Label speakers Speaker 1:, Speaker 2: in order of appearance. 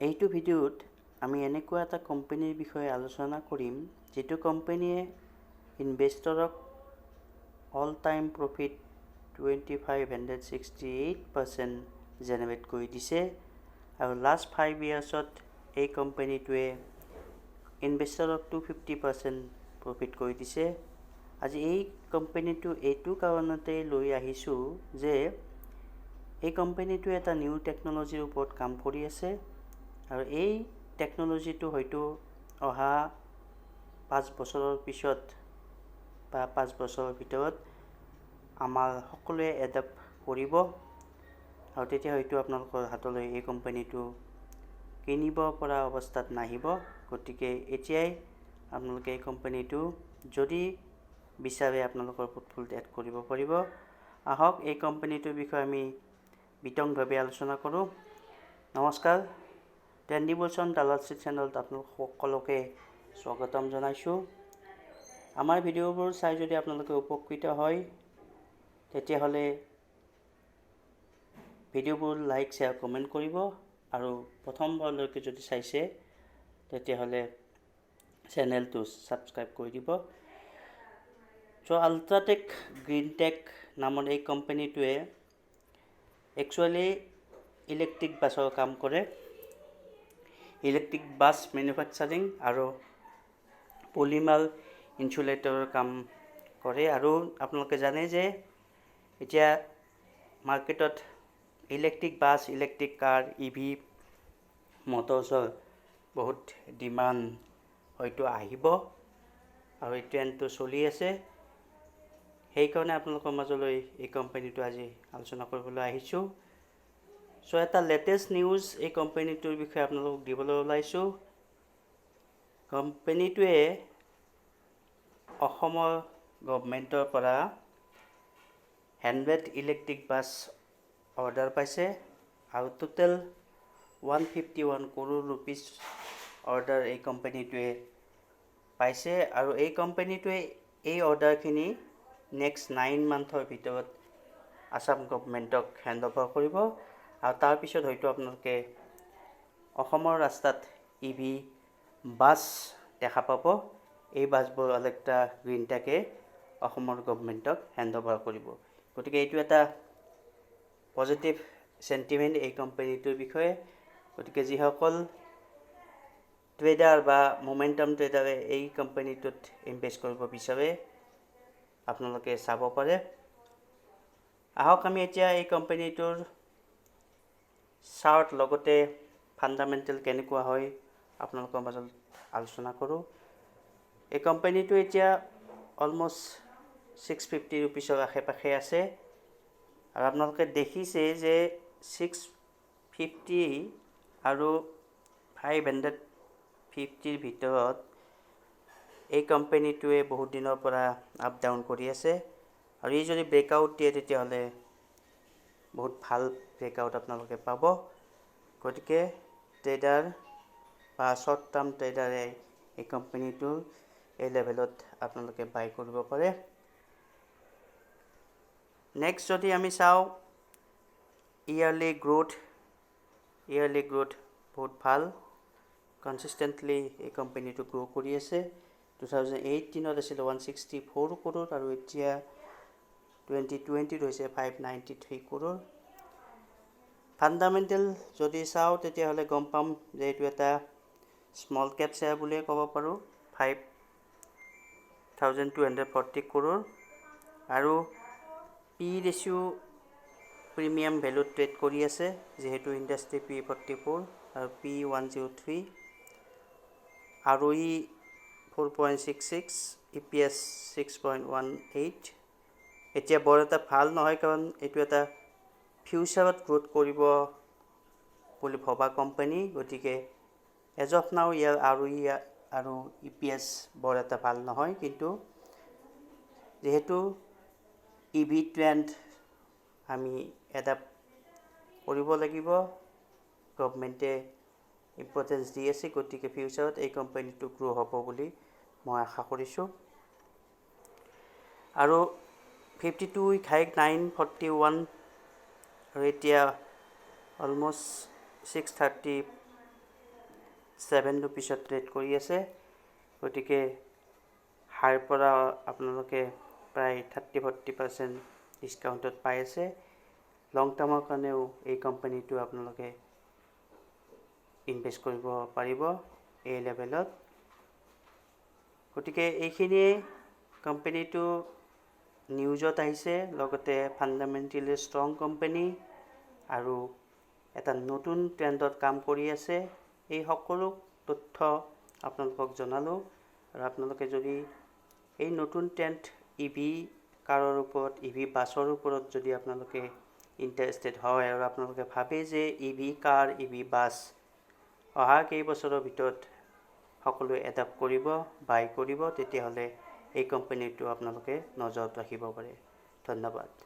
Speaker 1: এইটো ভিডিঅ'ত আমি এনেকুৱা এটা কোম্পানীৰ বিষয়ে আলোচনা কৰিম যিটো কোম্পানীয়ে ইনভেষ্টৰক অল টাইম প্ৰফিট 2568% জেনেৰেট কৰি দিছে আৰু লাষ্ট 5 ইয়াৰ্ছত এই কোম্পানীটোৱে ইনভেষ্টৰক 250% প্ৰফিট কৰি দিছে। আজি এই কোম্পানীটো এইটো কাৰণতে লৈ আহিছোঁ যে এই কোম্পানীটোৱে এটা নিউ টেকন'লজিৰ ওপৰত কাম কৰি আছে আৰু এই টেকন'লজিটো হয়তো অহা 5 বছৰৰ পিছত বা 5 বছৰৰ ভিতৰত আমাৰ সকলোৱে এডাপ্ট কৰিব আৰু তেতিয়া হয়তো আপোনালোকৰ হাতলৈ এই কোম্পানীটো কিনিব পৰা অৱস্থাত নাহিব। গতিকে এতিয়াই আপোনালোকে এই কোম্পানীটো যদি বিচাৰে আপোনালোকৰ পোৰ্টফলিঅ'ত এড কৰিব পাৰিব। আহক এই কোম্পানীটোৰ বিষয়ে আমি বিতংভাৱে আলোচনা কৰোঁ। নমস্কাৰ, ট্ৰেণ্ডিবলছন ডালাৰশ্বিপ চেনেলত আপোনালোক সকলোকে স্বাগতম জনাইছোঁ। আমাৰ ভিডিঅ'বোৰ চাই যদি আপোনালোকে উপকৃত হয় তেতিয়াহ'লে ভিডিঅ'বোৰ লাইক শ্বেয়াৰ কমেণ্ট কৰিব আৰু প্ৰথমবাৰলৈকে যদি চাইছে তেতিয়াহ'লে চেনেলটো ছাবস্ক্ৰাইব কৰি দিব। আল্ট্ৰাটেক গ্ৰীণ টেক নামৰ এই কোম্পানীটোৱে একচুৱেলি ইলেক্ট্ৰিক বাছৰ কাম কৰে। ইলেক্ট্ৰিক বাছ মেনুফেকচাৰিং আৰু পলিমাৰ ইনচুলেটৰৰ কাম কৰে। আৰু আপোনালোকে জানে যে এতিয়া মাৰ্কেটত electric bus, electric car, EV মটৰছৰ বহুত ডিমাণ্ড হয়তো আহিব আৰু এই ট্ৰেণ্ডটো চলি আছে। সেইকাৰণে আপোনালোকৰ মাজলৈ এই কোম্পানীটো আজি আলোচনা কৰিবলৈ আহিছোঁ। এটা লেটেষ্ট নিউজ এই কোম্পানীটোৰ বিষয়ে আপোনালোকক দিবলৈ ওলাইছোঁ। কোম্পানীটোৱে অসমৰ গভৰ্ণমেণ্টৰ পৰা 100 ইলেক্ট্ৰিক বাছ অৰ্ডাৰ পাইছে আৰু টোটেল 151 crore rupees অৰ্ডাৰ এই কোম্পানীটোৱে পাইছে আৰু এই কোম্পানীটোৱে এই অৰ্ডাৰখিনি নেক্সট 9 মান্থৰ ভিতৰত আসাম গভৰ্ণমেণ্টক হেণ্ড অভাৰ কৰিব আৰু তাৰপিছত হয়তো আপোনালোকে অসমৰ ৰাস্তাত EV বাছ দেখা পাব। এই বাছবোৰ Olectra গ্ৰীণ টেকে অসমৰ গভৰ্ণমেণ্টক হেণ্ড অভাৰ কৰিব। গতিকে এইটো এটা পজিটিভ চেণ্টিমেণ্ট এই কোম্পানীটোৰ বিষয়ে। গতিকে যিসকল ট্ৰেডাৰ বা মোমেণ্টাম ট্ৰেডাৰে এই কোম্পানীটোত ইনভেষ্ট কৰিব বিচাৰে আপোনালোকে চাব পাৰে। আহক আমি এতিয়া এই কোম্পানীটোৰ চাৰ্ট লগতে ফাণ্ডামেণ্টেল কেনেকুৱা হয় আপোনালোকৰ মাজত আলোচনা কৰোঁ। এই কোম্পানীটো এতিয়া অলমষ্ট 650 rupeesৰ আশে-পাশে আছে আৰু আপোনালোকে দেখিছে যে 650 আৰু 550ৰ ভিতৰত এই কোম্পানীটোৱে বহুত দিনৰ পৰা আপ ডাউন কৰি আছে আৰু এই যদি ব্ৰেকআউট দিয়ে তেতিয়াহ'লে বহুত ভাল ব্ৰেকআউট আপোনালোকে পাব। গতিকে ট্ৰেডাৰ বা শ্বৰ্ট টাৰ্ম ট্ৰেডাৰে এই কোম্পানীটোৰ এই লেভেলত আপোনালোকে বাই কৰিব পাৰে। নেক্সট যদি আমি চাওঁ ইয়াৰলি গ্ৰোথ বহুত ভাল, কনচিষ্টেণ্টলি এই কোম্পানীটো গ্ৰ' কৰি আছে। 2018ত আছিল 164 crore আৰু এতিয়া 2020ত হৈছে 593 crore। ফাণ্ডামেণ্টেল যদি চাওঁ তেতিয়াহ'লে গম পাম যে এইটো এটা স্মল কেপ শ্বেয়াৰ বুলিয়ে ক'ব পাৰোঁ। 5,240 crore আৰু পি ৰেচিঅ' প্ৰিমিয়াম ভেলুত ট্ৰেড কৰি আছে, যিহেতু ইণ্ডাষ্ট্ৰি P44 আৰু P103, ROE 4.66, EPS 6.18। এতিয়া বৰ এটা ভাল নহয় কাৰণ এইটো এটা ফিউচাৰত গ্ৰোথ কৰিব বুলি ভবা কোম্পানী। গতিকে এজ অফ নাও ইয়াৰ ROE আৰু EPS বৰ এটা ভাল নহয়, কিন্তু যিহেতু EV ট্ৰেণ্ড আমি এডাপ্ট কৰিব লাগিব, গভৰ্ণমেণ্টে ইম্পৰ্টেঞ্চ দি আছে, গতিকে ফিউচাৰত এই কোম্পানীটো গ্ৰ' হ'ব বুলি মই আশা কৰিছোঁ। আৰু 52 উইক হাইক 941 আৰু এতিয়া অলমষ্ট 630 7 रुपिसत ট্ৰেড কৰি আছে। গতিকে হাইৰ পৰা আপোনালোকে প্ৰায় 30-40% ডিছকাউণ্টত পাই আছে। লং টাৰ্মৰ কাৰণেও এই কোম্পানীটো আপোনালোকে ইনভেষ্ট কৰিব পাৰিব এই লেভেলত। গতিকে এইখিনিয়ে কোম্পানীটো নিউজত আহিছে, লগতে ফাণ্ডামেণ্টেলি ষ্ট্ৰং কোম্পানী আৰু এটা নতুন ট্ৰেণ্ডত কাম কৰি আছে। এই সকলো তথ্য আপোনালোকক জনালোঁ। আৰু আপোনালোকে যদি এই নতুন ট্ৰেণ্ড ইভি কাৰৰ ওপৰত, ইভি বাছৰ ওপৰত যদি আপোনালোকে ইণ্টাৰেষ্টেড হয় আৰু আপোনালোকে ভাবে যে ইভি কাৰ, ইভি বাছ অহা কেইবছৰৰ ভিতৰত সকলোৱে এডাপ্ট কৰিব, বাই কৰিব, তেতিয়াহ'লে এই কোম্পানীটো আপোনালোকে নজৰত ৰাখিব পাৰে। ধন্যবাদ।